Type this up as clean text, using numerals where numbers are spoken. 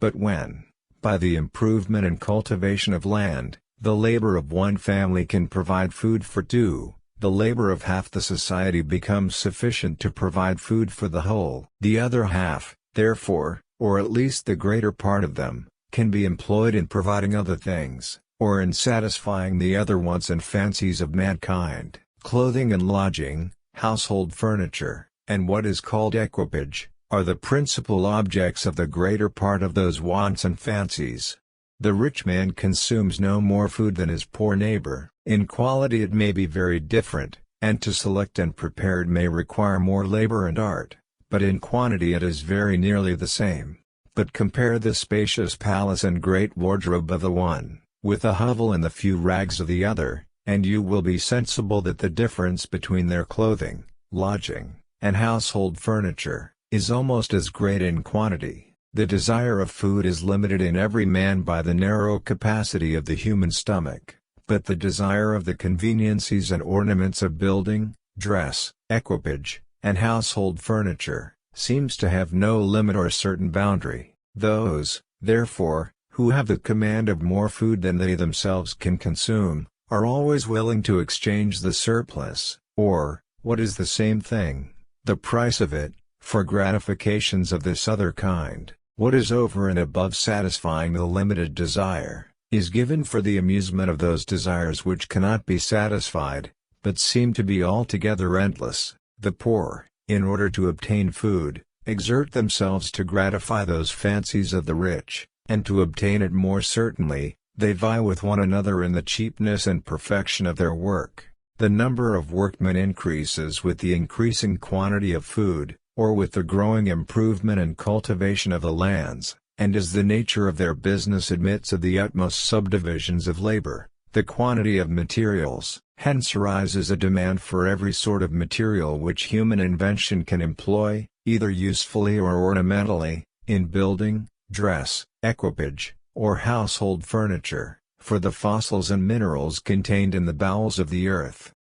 But when, by the improvement and cultivation of land, the labor of one family can provide food for two, the labor of half the society becomes sufficient to provide food for the whole. The other half, therefore, or at least the greater part of them, can be employed in providing other things, or in satisfying the other wants and fancies of mankind. Clothing and lodging, household furniture, and what is called equipage, are the principal objects of the greater part of those wants and fancies. The rich man consumes no more food than his poor neighbor. In quality it may be very different, and to select and prepare it may require more labor and art, but in quantity it is very nearly the same. But compare the spacious palace and great wardrobe of the one, with the hovel and the few rags of the other, and you will be sensible that the difference between their clothing, lodging, and household furniture, is almost as great in quantity. The desire of food is limited in every man by the narrow capacity of the human stomach, but the desire of the conveniencies and ornaments of building, dress, equipage, and household furniture, seems to have no limit or certain boundary. Those, therefore, who have the command of more food than they themselves can consume, are always willing to exchange the surplus, or, what is the same thing, the price of it, for gratifications of this other kind. What is over and above satisfying the limited desire, is given for the amusement of those desires which cannot be satisfied, but seem to be altogether endless. The poor, in order to obtain food, exert themselves to gratify those fancies of the rich, and to obtain it more certainly, they vie with one another in the cheapness and perfection of their work. The number of workmen increases with the increasing quantity of food, or with the growing improvement and cultivation of the lands, and as the nature of their business admits of the utmost subdivisions of labor, the quantity of materials, hence arises a demand for every sort of material which human invention can employ, either usefully or ornamentally, in building, dress, equipage, or household furniture, for the fossils and minerals contained in the bowels of the earth,